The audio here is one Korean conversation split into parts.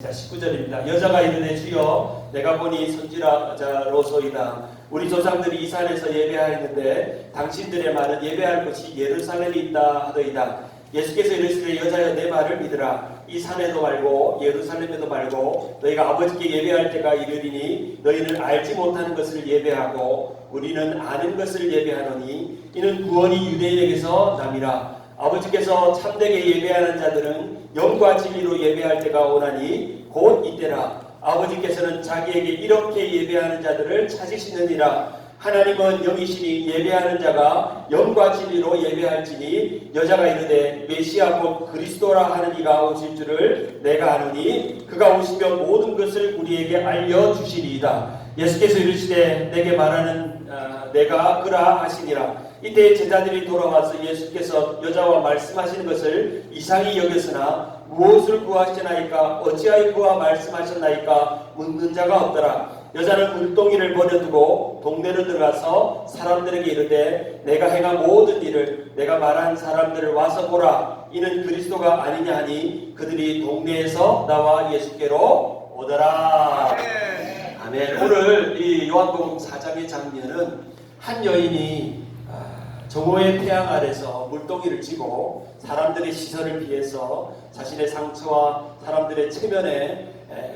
자, 19절입니다. 여자가 이르되 주여 내가 보니 선지자로소이다. 우리 조상들이 이 산에서 예배하였는데 당신들의 말은 예배할 곳이 예루살렘에 있다 하더이다. 예수께서 이르시되 여자여 내 말을 믿으라. 이 산에도 말고 예루살렘에도 말고 너희가 아버지께 예배할 때가 이르리니 너희는 알지 못하는 것을 예배하고 우리는 아는 것을 예배하노니 이는 구원이 유대인에게서 남이라. 아버지께서 참되게 예배하는 자들은 영과 진리로 예배할 때가 오나니 곧 이때라. 아버지께서는 자기에게 이렇게 예배하는 자들을 찾으시느니라. 하나님은 영이시니 예배하는 자가 영과 진리로 예배할지니 여자가 이르되 메시아 곧 그리스도라 하는 이가 오실 줄을 내가 아노니 그가 오시면 모든 것을 우리에게 알려주시리이다. 예수께서 이르시되 내게 말하는 내가 그라 하시니라. 이때 제자들이 돌아와서 예수께서 여자와 말씀하시는 것을 이상히 여겼으나 무엇을 구하시나이까 어찌하여 그와 말씀하셨나이까 묻는 자가 없더라. 여자는 물동이를 버려두고 동네로 들어가서 사람들에게 이르되 내가 행한 모든 일을 내가 말한 사람들을 와서 보라. 이는 그리스도가 아니냐 하니 그들이 동네에서 나와 예수께로 오더라. 아멘. 오늘 이 요한복음 4장의 장면은 한 여인이 정오의 태양 아래서 물동이를 쥐고 사람들의 시선을 피해서 자신의 상처와 사람들의 체면에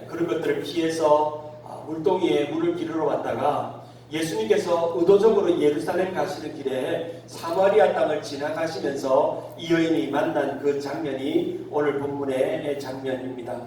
그런 것들을 피해서 물동이에 물을 기르러 왔다가 예수님께서 의도적으로 예루살렘 가시는 길에 사마리아 땅을 지나가시면서 이 여인이 만난 그 장면이 오늘 본문의 장면입니다.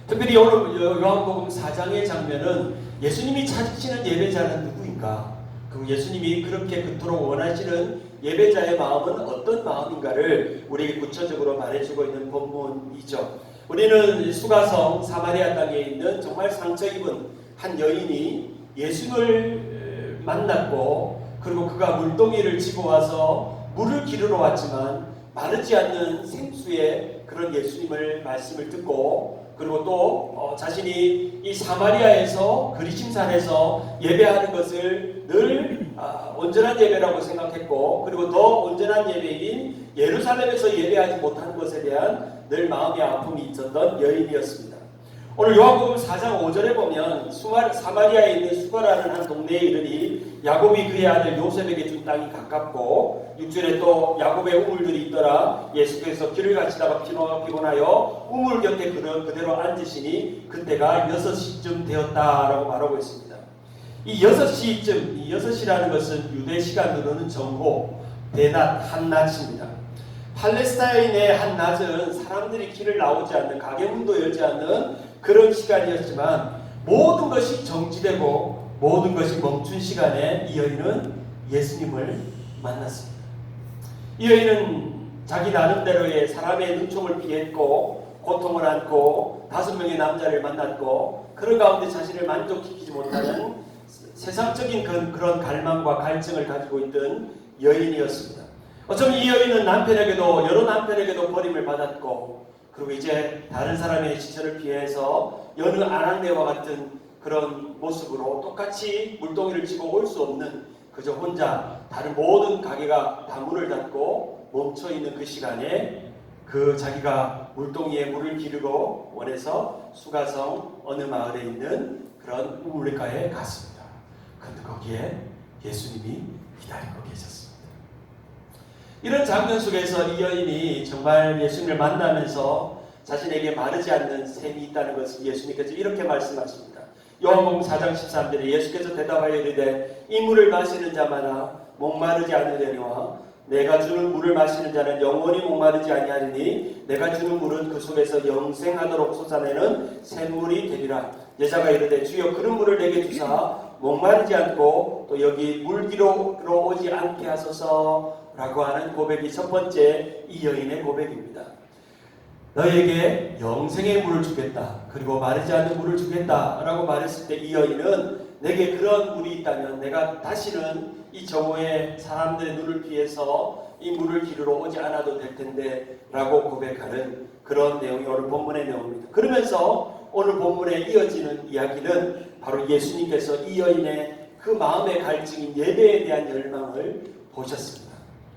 특별히 오늘 요한복음 4장의 장면은 예수님이 찾으시는 예배자는 누구인가? 그리고 예수님이 그렇게 그토록 원하시는 예배자의 마음은 어떤 마음인가를 우리에게 구체적으로 말해주고 있는 본문이죠. 우리는 수가성 사마리아 땅에 있는 정말 상처 입은 한 여인이 예수님을 만났고 그리고 그가 물동이를 쥐고 와서 물을 기르러 왔지만 마르지 않는 생수의 그런 예수님을 말씀을 듣고 그리고 또 자신이 이 사마리아에서 그리심산에서 예배하는 것을 늘 온전한 예배라고 생각했고 그리고 더 온전한 예배인 예루살렘에서 예배하지 못하는 것에 대한 늘 마음의 아픔이 있었던 여인이었습니다. 오늘 요한복음 4장 5절에 보면 사마리아에 있는 수가라는 한 동네에 이르니 야곱이 그의 아들 요셉에게 준 땅이 가깝고 6절에 또 야곱의 우물들이 있더라. 예수께서 길을 가시다가 피곤하여 우물 곁에 그대로 앉으시니 그때가 6시쯤 되었다라고 말하고 있습니다. 이 6시쯤, 이 6시라는 것은 유대 시간으로는 정오, 대낮, 한낮입니다. 팔레스타인의 한낮은 사람들이 길을 나오지 않는, 가게문도 열지 않는 그런 시간이었지만 모든 것이 정지되고 모든 것이 멈춘 시간에 이 여인은 예수님을 만났습니다. 이 여인은 자기 나름대로의 사람의 눈총을 피했고 고통을 안고 5명의 남자를 만났고 그런 가운데 자신을 만족시키지 못하는 세상적인 그런 갈망과 갈증을 가지고 있던 여인이었습니다. 어쩌면 이 여인은 남편에게도 여러 남편에게도 버림을 받았고 그리고 이제 다른 사람의 시선을 피해서 여느 아낙네와 같은 그런 모습으로 똑같이 물동이를 쥐고 올 수 없는 그저 혼자 다른 모든 가게가 다 문을 닫고 멈춰있는 그 시간에 그 자기가 물동이에 물을 기르고 원해서 수가성 어느 마을에 있는 그런 우물가에 갔습니다. 그런데 거기에 예수님이 기다리고 계셨습니다. 이런 장면 속에서 이 여인이 정말 예수님을 만나면서 자신에게 마르지 않는 샘이 있다는 것을 예수님께서 이렇게 말씀하십니다. 요한복음 4장 13절에 예수께서 대답하여 이르되 이 물을 마시는 자마다 목마르지 않으려니와 내가 주는 물을 마시는 자는 영원히 목마르지 아니하리니 내가 주는 물은 그 속에서 영생하도록 솟아내는 샘물이 되리라. 여자가 이르되 주여 그런 물을 내게 주사 목마르지 않고 또 여기 물기로 오지 않게 하소서 라고 하는 고백이 첫 번째 이 여인의 고백입니다. 너에게 영생의 물을 주겠다. 그리고 마르지 않는 물을 주겠다 라고 말했을 때 이 여인은 내게 그런 물이 있다면 내가 다시는 이 정오에 사람들의 눈을 피해서 이 물을 기르러 오지 않아도 될 텐데 라고 고백하는 그런 내용이 오늘 본문의 내용입니다. 그러면서 오늘 본문에 이어지는 이야기는 바로 예수님께서 이 여인의 그 마음의 갈증인 예배에 대한 열망을 보셨습니다.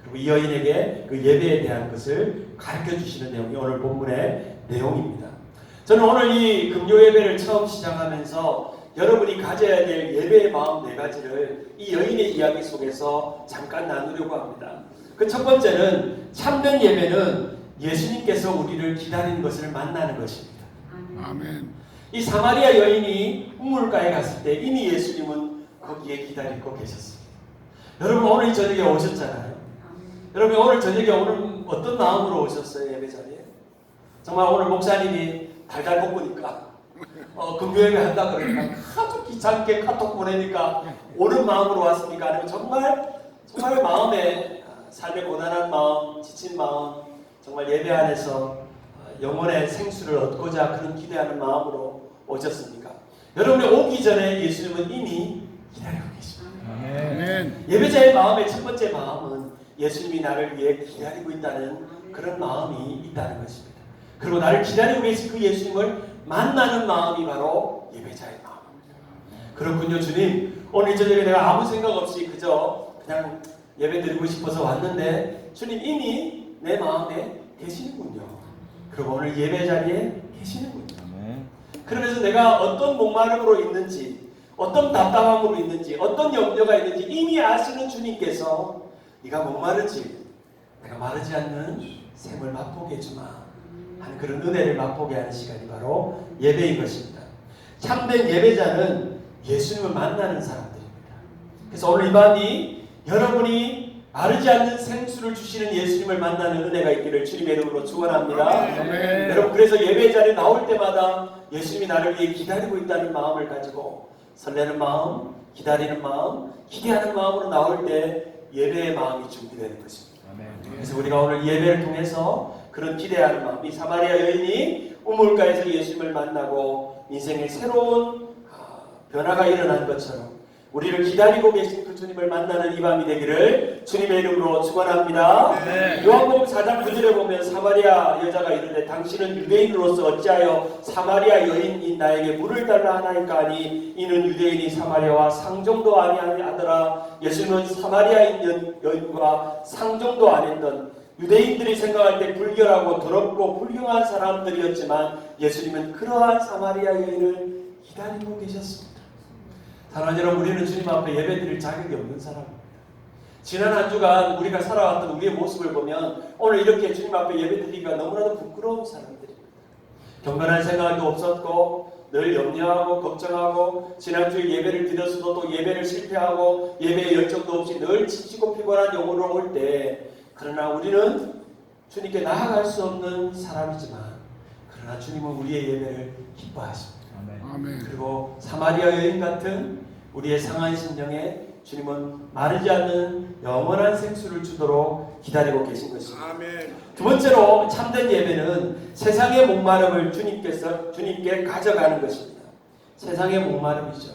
그리고 이 여인에게 그 예배에 대한 것을 가르쳐 주시는 내용이 오늘 본문의 내용입니다. 저는 오늘 이 금요 예배를 처음 시작하면서 여러분이 가져야 될 예배의 마음 네 가지를 이 여인의 이야기 속에서 잠깐 나누려고 합니다. 그 첫 번째는 참된 예배는 예수님께서 우리를 기다리는 것을 만나는 것입니다. 아멘. 이 사마리아 여인이 우물가에 갔을 때 이미 예수님은 거기에 기다리고 계셨습니다. 여러분 오늘 저녁에 오셨잖아요. 여러분 오늘 저녁에 오늘 어떤 마음으로 오셨어요? 예배 자리에? 정말 오늘 목사님이 달달 볶으니까 금요일에 한다 그러니까 아주 귀찮게 카톡 보내니까 오는 마음으로 왔습니까? 아니면 정말 마음에 삶의 고단한 마음, 지친 마음, 정말 예배 안에서 영혼의 생수를 얻고자 그런 기대하는 마음으로 오셨습니까? 여러분이 오기 전에 예수님은 이미 기다리고 계십니다. 아멘. 예배자의 마음의 첫 번째 마음은 예수님이 나를 위해 기다리고 있다는 그런 마음이 있다는 것입니다. 그리고 나를 기다리고 계신 그 예수님을 만나는 마음이 바로 예배자의 마음입니다. 그렇군요. 주님, 오늘 저녁에 내가 아무 생각 없이 그냥 예배 드리고 싶어서 왔는데 주님 이미 내 마음에 계시는군요. 그리고 오늘 예배 자리에 계시는군요. 그러면서 내가 어떤 목마름으로 있는지, 어떤 답답함으로 있는지, 어떤 염려가 있는지 이미 아시는 주님께서 네가 목마르지, 내가 마르지 않는 샘을 맛보게 해주마 하는 그런 은혜를 맛보게 하는 시간이 바로 예배인 것입니다. 참된 예배자는 예수님을 만나는 사람들입니다. 그래서 오늘 이 밤이 여러분이 마르지 않는 생수를 주시는 예수님을 만나는 은혜가 있기를 주님의 이름으로 축원합니다. 아멘. 여러분 그래서 예배 자리에 나올 때마다 예수님이 나를 위해 기다리고 있다는 마음을 가지고 설레는 마음, 기다리는 마음, 기대하는 마음으로 나올 때 예배의 마음이 준비되는 것입니다. 그래서 우리가 오늘 예배를 통해서 그런 기대하는 마음, 이 사마리아 여인이 우물가에서 예수님을 만나고 인생의 새로운 변화가 일어난 것처럼 우리를 기다리고 계신 그 주님을 만나는 이 밤이 되기를 주님의 이름으로 축원합니다. 네. 요한복음 4장 9절에 보면 사마리아 여자가 이르되 당신은 유대인으로서 어찌하여 사마리아 여인인 나에게 물을 달라 하나이까 하니 이는 유대인이 사마리아와 상종도 아니하더라. 예수님은 사마리아인 여인과 상종도 아니었던 유대인들이 생각할 때 불결하고 더럽고 불경한 사람들이었지만 예수님은 그러한 사마리아 여인을 기다리고 계셨습니다. 사랑하는 여러분, 우리는 주님 앞에 예배드릴 자격이 없는 사람입니다. 지난 한 주간 우리가 살아왔던 우리의 모습을 보면 오늘 이렇게 주님 앞에 예배드리기가 너무나도 부끄러운 사람들입니다. 경건한 생각도 없었고 늘 염려하고 걱정하고 지난주에 예배를 드렸어도 또 예배를 실패하고 예배의 열정도 없이 늘 지치고 피곤한 영혼으로 올 때 그러나 우리는 주님께 나아갈 수 없는 사람이지만 그러나 주님은 우리의 예배를 기뻐하십니다. 아멘. 그리고 사마리아 여인 같은 우리의 상한 심령에 주님은 마르지 않는 영원한 생수를 주도록 기다리고 계신 것입니다. 아멘. 두 번째로 참된 예배는 세상의 목마름을 주님께 가져가는 것입니다. 세상의 목마름이죠.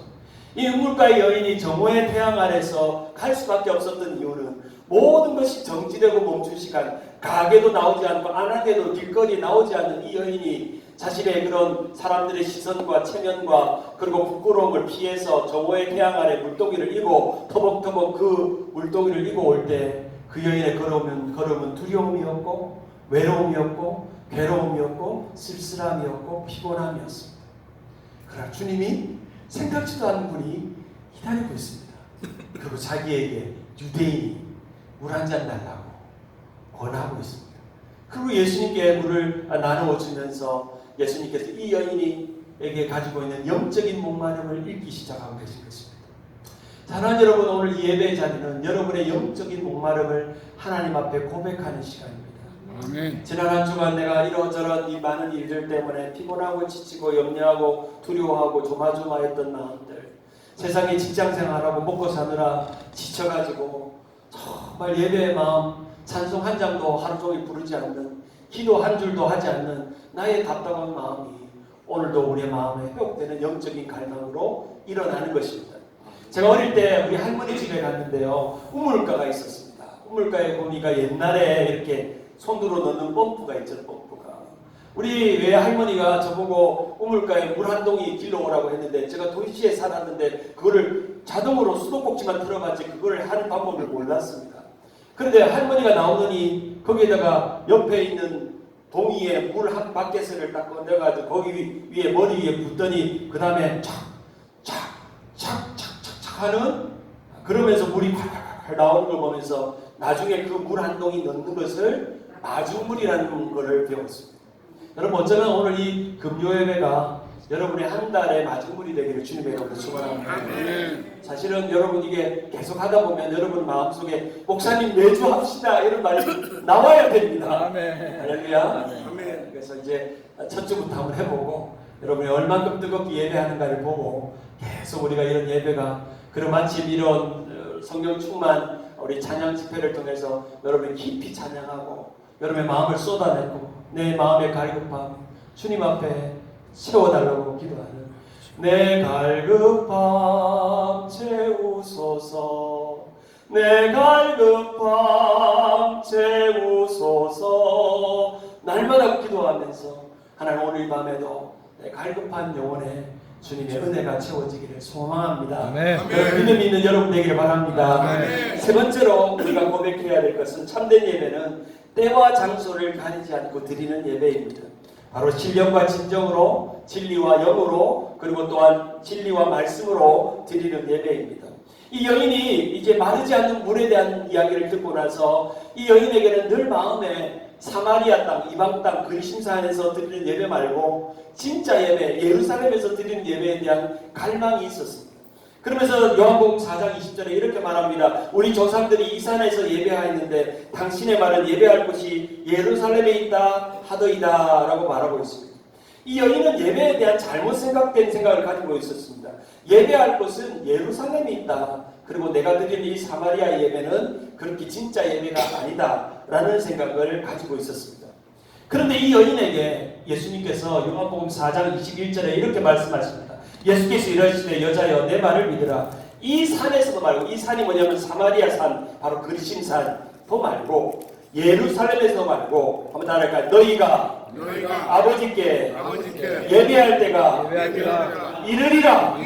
이 우물가의 여인이 정오의 태양 아래서 갈 수밖에 없었던 이유는 모든 것이 정지되고 멈춘 시간, 가게도 나오지 않고 안하게도 길거리에 나오지 않는 이 여인이 자신의 그런 사람들의 시선과 체면과 그리고 부끄러움을 피해서 정오의 태양 아래 물동이를 이고 터벅터벅 그 물동이를 이고 올 때 그 여인의 걸음은 두려움이었고 외로움이었고 괴로움이었고 쓸쓸함이었고 피곤함이었습니다. 그러나 주님이 생각지도 않은 분이 기다리고 있습니다. 그리고 자기에게 유대인이 물 한 잔 달라고 권하고 있습니다. 그리고 예수님께 물을 나누어 주면서 예수님께서 이 여인에게 가지고 있는 영적인 목마름을 읽기 시작하고 계신 것입니다. 사랑하는 여러분, 오늘 이 예배의 자리는 여러분의 영적인 목마름을 하나님 앞에 고백하는 시간입니다. 아멘. 지난 한 주간 내가 이런저런 이 많은 일들 때문에 피곤하고 지치고 염려하고 두려워하고 조마조마했던 마음들, 세상에 직장생활하고 먹고 사느라 지쳐가지고 정말 예배의 마음, 찬송 한 장도 하루 종일 부르지 않는, 기도 한 줄도 하지 않는 나의 답답한 마음이 오늘도 우리의 마음에 회복되는 영적인 갈망으로 일어나는 것입니다. 제가 어릴 때 우리 할머니 집에 갔는데요, 우물가가 있었습니다. 우물가에 보니까 옛날에 이렇게 손으로 넣는 펌프가 있죠, 펌프가. 우리 외 할머니가 저보고 우물가에 물 한 동이 길러오라고 했는데 제가 도시에 살았는데 그거를 자동으로 수도꼭지만 틀어봤지 그거를 하는 방법을 몰랐습니다. 그런데 할머니가 나오더니 거기에다가 옆에 있는 동이에 물 한 바켓을 딱 건져가지고 거기 위에 머리 위에 붓더니 그 다음에 착착착착착착 하는 그러면서 물이 팔팔팔 나오는 걸 보면서 나중에 그 물 한 동이 넣는 것을 마중물이라는 것을 배웠습니다. 여러분 어쩌면 오늘 이 금요예배가 여러분의 한 달의 마중물이 되기를 주님의 이름으로 축원합니다. 사실은 여러분 이게 계속 하다 보면 여러분 마음속에 목사님 매주 합시다 이런 말이 나와야 됩니다. 할렐루야. 그래서 이제 첫 주부터 한번 해보고 여러분이 얼만큼 뜨겁게 예배하는가를 보고 계속 우리가 이런 예배가 그리고 마침 이런 성령 충만 우리 찬양 집회를 통해서 여러분이 깊이 찬양하고 여러분의 마음을 쏟아내고 내 마음의 갈급함 주님 앞에 채워달라고 기도하는 내 갈급함 채우소서 내 갈급함 채우소서 날마다 기도하면서 하나님 오늘 밤에도 내 갈급한 영혼에 주님의 은혜가 채워지기를 소망합니다. 믿음 있는 여러분 되기를 바랍니다. 세 번째로 우리가 고백해야 될 것은 참된 예배는 때와 장소를 가리지 않고 드리는 예배입니다. 바로 신령과 진정으로 진리와 영으로 그리고 또한 진리와 말씀으로 드리는 예배입니다. 이 여인이 이제 마르지 않는 물에 대한 이야기를 듣고 나서 이 여인에게는 늘 마음에 사마리아 땅, 이방 땅, 그리심산에서 드리는 예배 말고 진짜 예배, 예루살렘에서 드리는 예배에 대한 갈망이 있었습니다. 그러면서 요한복음 4장 20절에 이렇게 말합니다. 우리 조상들이 이 산에서 예배하였는데 당신의 말은 예배할 곳이 예루살렘에 있다 하더이다 라고 말하고 있습니다. 이 여인은 예배에 대한 잘못 생각된 생각을 가지고 있었습니다. 예배할 곳은 예루살렘에 있다. 그리고 내가 드리는 이 사마리아 예배는 그렇게 진짜 예배가 아니다 라는 생각을 가지고 있었습니다. 그런데 이 여인에게 예수님께서 요한복음 4장 21절에 이렇게 말씀하십니다. 예수께서 이러시되 여자여 내 말을 믿으라. 이 산에서도 말고 이 산이 뭐냐면 사마리아 산 바로 그리심산도 말고 예루살렘에서도 말고 한번 따라할까요? 너희가 아버지께 예배할 때가 이르리라.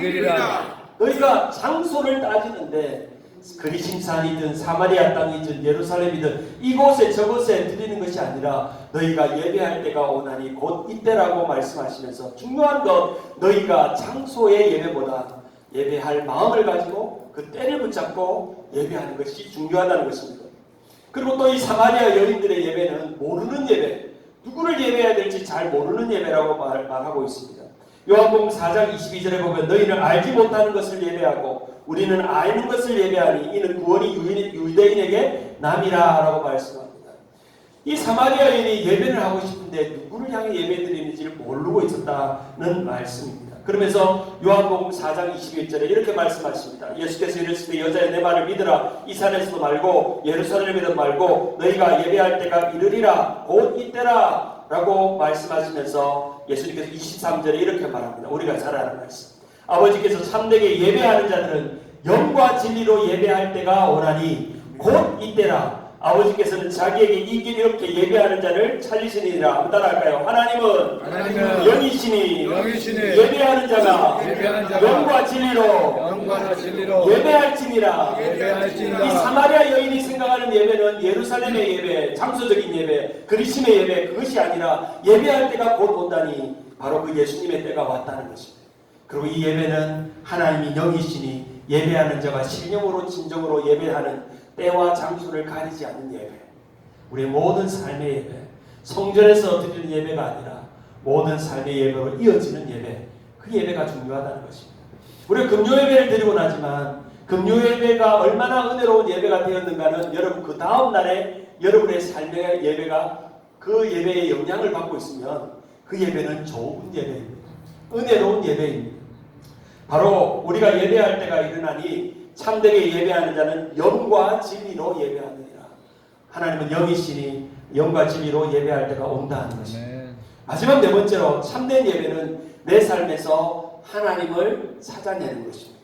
너희가 장소를 따지는데 그리심산이든 사마리아 땅이든 예루살렘이든 이곳에 저곳에 드리는 것이 아니라 너희가 예배할 때가 오나니 곧 이때라고 말씀하시면서 중요한 건 너희가 장소의 예배보다 예배할 마음을 가지고 그 때를 붙잡고 예배하는 것이 중요하다는 것입니다. 그리고 또 이 사마리아 여인들의 예배는 모르는 예배, 누구를 예배해야 될지 잘 모르는 예배라고 말하고 있습니다. 요한복음 4장 22절에 보면 너희는 알지 못하는 것을 예배하고 우리는 아는 것을 예배하니 이는 구원이 유대인에게 남이라 라고 말씀합니다. 이 사마리아 여인이 예배를 하고 싶은데 누구를 향해 예배드리는지를 모르고 있었다는 말씀입니다. 그러면서 요한복음 4장 21절에 이렇게 말씀하십니다. 예수께서 이르시되 여자의 내 말을 믿으라. 이 산에서도 말고 예루살렘에도 말고 너희가 예배할 때가 이르리라. 곧 이때라 라고 말씀하시면서 예수님께서 23절에 이렇게 말합니다. 우리가 잘 아는 말씀. 아버지께서 참되게 예배하는 자들은 영과 진리로 예배할 때가 오나니 곧 이때라. 아버지께서는 자기에게 이 길 이렇게 예배하는 자를 찾으시니라. 한번 따라할까요? 하나님은 영이시니 예배하는 자가 영과 진리로 예배할지니라. 이 사마리아 여인이 생각하는 예배는 예루살렘의 예배, 장소적인 예배, 그리심의 예배 그것이 아니라 예배할 때가 곧 온다니 바로 그 예수님의 때가 왔다는 것입니다. 그리고 이 예배는 하나님이 영이시니 예배하는 자가 신령으로 진정으로 예배하는 때와 장소를 가리지 않는 예배, 우리의 모든 삶의 예배, 성전에서 드리는 예배가 아니라 모든 삶의 예배로 이어지는 예배, 그 예배가 중요하다는 것입니다. 우리가 금요예배를 드리고 나지만 금요예배가 얼마나 은혜로운 예배가 되었는가는 여러분 그 다음 날에 여러분의 삶의 예배가 그 예배의 영향을 받고 있으면 그 예배는 좋은 예배입니다. 은혜로운 예배입니다. 바로 우리가 예배할 때가 일어나니 참되게 예배하는 자는 영과 진리로 예배하느니라. 하나님은 영이시니 영과 진리로 예배할 때가 온다는 것입니다. 마지막 네 번째로 참된 예배는 내 삶에서 하나님을 찾아내는 것입니다.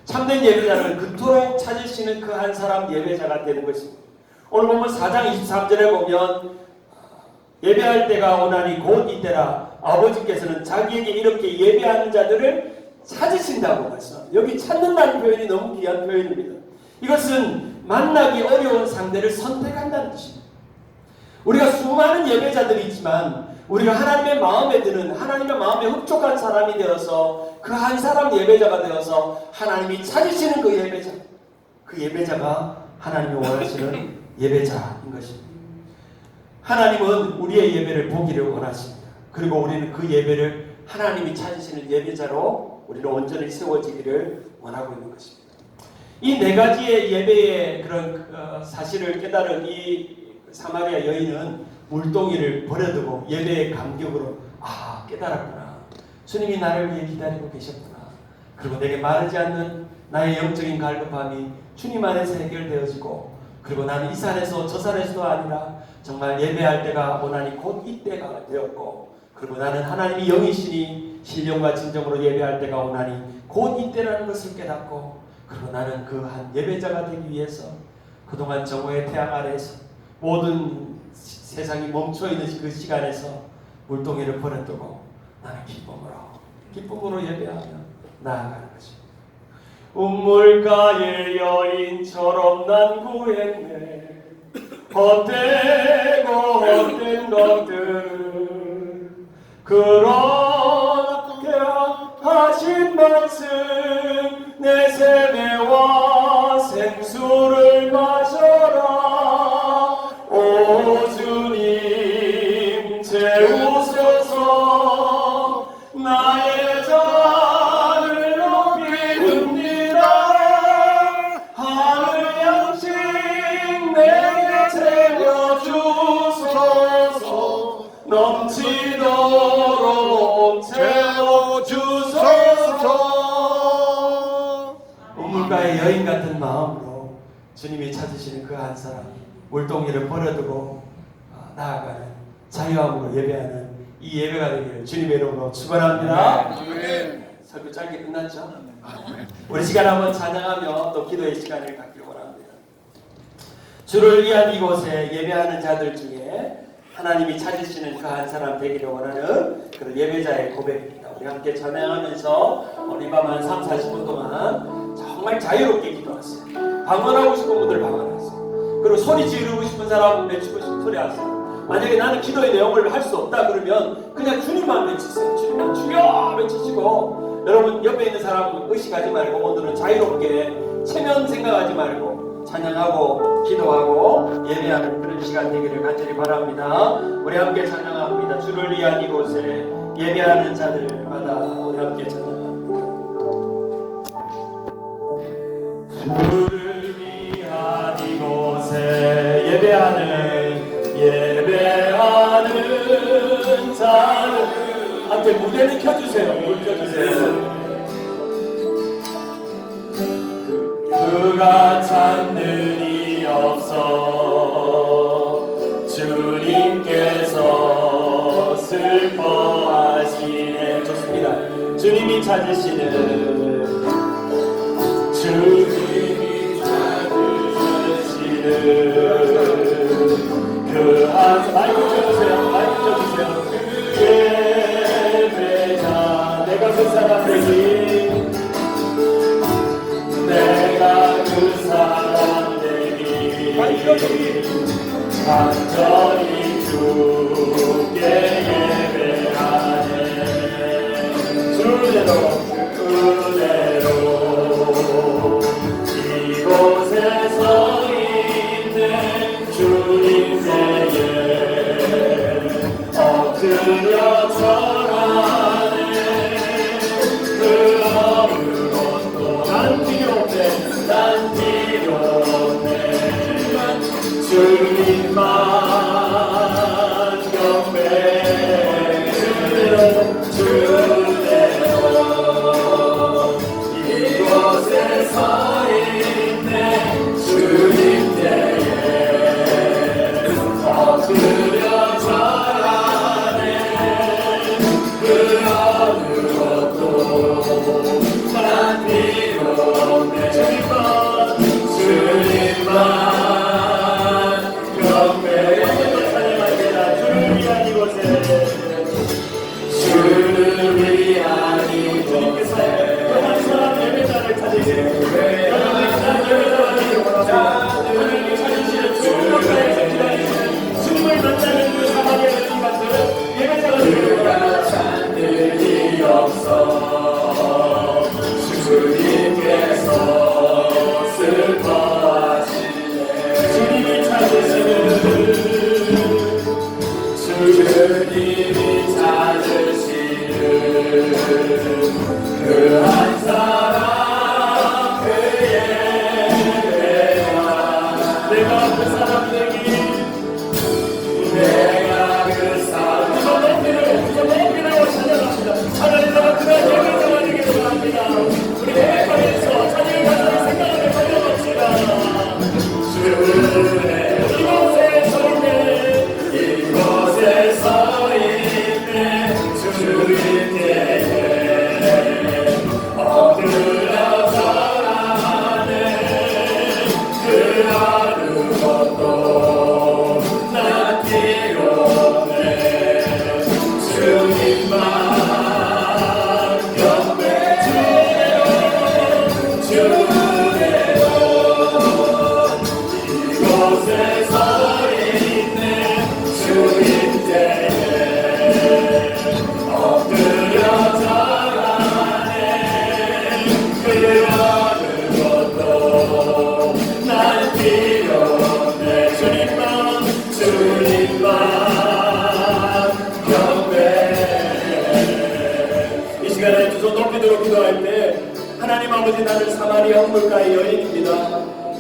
참된 예배자는 그토록 찾으시는 그 한 사람 예배자가 되는 것입니다. 오늘 보면 4장 23절에 보면 예배할 때가 오나니 곧 이때라. 아버지께서는 자기에게 이렇게 예배하는 자들을 찾으신다고 말씀합니다. 여기 찾는다는 표현이 너무 귀한 표현입니다. 이것은 만나기 어려운 상대를 선택한다는 뜻입니다. 우리가 수많은 예배자들이 있지만 우리가 하나님의 마음에 드는, 하나님의 마음에 흡족한 사람이 되어서 그 한 사람 예배자가 되어서 하나님이 찾으시는 그 예배자, 그 예배자가 하나님이 원하시는 예배자인 것입니다. 하나님은 우리의 예배를 보기를 원하십니다. 그리고 우리는 그 예배를 하나님이 찾으시는 예배자로 우리는 온전히 세워지기를 원하고 있는 것입니다. 이 네 가지의 예배의 그런 사실을 깨달은 이 사마리아 여인은 물동이를 버려두고 예배의 감격으로 깨달았구나. 주님이 나를 위해 기다리고 계셨구나. 그리고 내게 마르지 않는 나의 영적인 갈급함이 주님 안에서 해결되어지고, 그리고 나는 이 산에서 저 산에서도 아니라 정말 예배할 때가 오나니 곧 이때가 되었고, 그리고 나는 하나님이 영이시니 신령과 진정으로 예배할 때가 오나니 곧 이때라는 것을 깨닫고, 그리고 나는 그 한 예배자가 되기 위해서 그동안 정오의 태양 아래에서 모든 세상이 멈춰있는 그 시간에서 물동이를 버려두고 나는 기쁨으로 예배하며 나아가는 것입니다. 우물가의 여인처럼 난 구했네. 헛된 것들 그렇게 하신 말씀 내 세매와 생수를 마셔라. 오 주님 채우소서. 나의 잔을 높이옵니다. 하늘 양식 내게 채워주소서. 넘치도록 채워주소서. 우물가의 여인 같은 마음으로 주님이 찾으시는 그 한 사람, 물동이를 버려두고 나아가는 자유함으로 예배하는 이 예배가 되기를 주님의 이름으로 축원합니다. 설교 짧게 끝났죠? 우리 시간 한번 찬양하며 또 기도의 시간을 갖기를 원합니다. 주를 위한 이곳에 예배하는 자들 중에 하나님이 찾으시는 그 한 사람 되기를 원하는 그런 예배자의 고백입니다. 우리 함께 찬양하면서 우리 밤 한 3, 40분 동안 정말 자유롭게 기도하세요. 방언하고 싶은 분들 방언하세요. 그리고 소리 지르고 싶은 사람, 외치고 싶은 소리 하세요. 만약에 나는 기도의 내용을 할 수 없다 그러면 그냥 주님만 외치세요. 주님만 주여 외치시고, 여러분 옆에 있는 사람은 의식하지 말고 오늘은 자유롭게 체면 생각하지 말고 찬양하고 기도하고 예배하는 그런 시간 되기를 간절히 바랍니다. 우리 함께 찬양합니다. 주를 위한 이곳에 예배하는 자들마다 우리 함께 찬양합니다. 주를 위한 이곳에 예배하는 자들 함께 무대를 켜주세요. 물 켜주세요. 그가 찾는 이 없어 주님께서 슬퍼하시네. 좋습니다. 주님이 찾으시는 그 한 마이크 쳐주세요. 예배자 내가 그 사람 되기 완전히 주께 예배하네. 그대로 이곳에 서 있는 주님에게 엎드려 절하네. 그 어느 것도 난 필요 없네. 주님만 경배 주대로 그한 사람 그의 내가 그 사람 되기 내가 그 사람 너무 찬양합니다. 하나님과 그날 예배 정하기를 바랍니다. 우리 고백하면서 찬양을 가지고 생각하며 달려갑시다. 주의 이곳에 서 있네 이곳에 서 있네 주님께 엎드려 절하네 그 아무것도 난 필요 없네 주님만 이곳에 서 있네 주님께 엎드려 절하네 그 어느 것도 난 필요 없네 주님만 경배 이 시간에 두 손 높이 들어 기도할 때 하나님 아버지 나는 사마리아 물가의 여인입니다.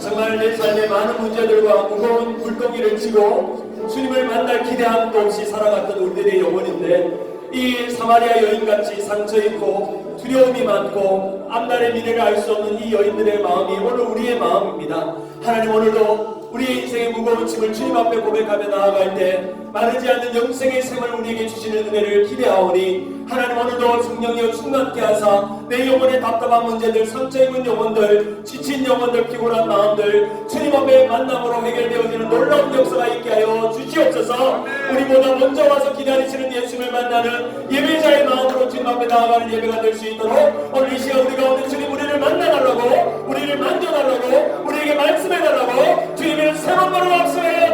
정말 내 삶에 많은 문제들과 무거운 물동이를 지고 주님을 만날 기대함도 없이 살아갔던 우리들의 영혼인데 이 사마리아 여인같이 상처있고 두려움이 많고 앞날의 미래를 알 수 없는 이 여인들의 마음이 오늘 우리의 마음입니다. 하나님 오늘도 우리의 인생의 무거운 짐을 주님 앞에 고백하며 나아갈 때 마르지 않는 영생의 샘을 우리에게 주시는 은혜를 기대하오니 하나님 오늘도 성령이여 충만케 하사 내 영혼의 답답한 문제들 상처 입은 영혼들 지친 영혼들 피곤한 마음들 주님 앞에 만남으로 해결되어지는 놀라운 역사가 있게 하여 주시옵소서. 우리보다 먼저 와서 기다리시는 예수님을 만나는 예배자의 마음으로 주님 앞에 나아가는 예배가 될 수 있도록 오늘 이 시간 우리가 오늘 주님 우리를 만나달라고 우리를 만져달라고 우리에게 말씀해달라고 주님을 세 번만으로 박수해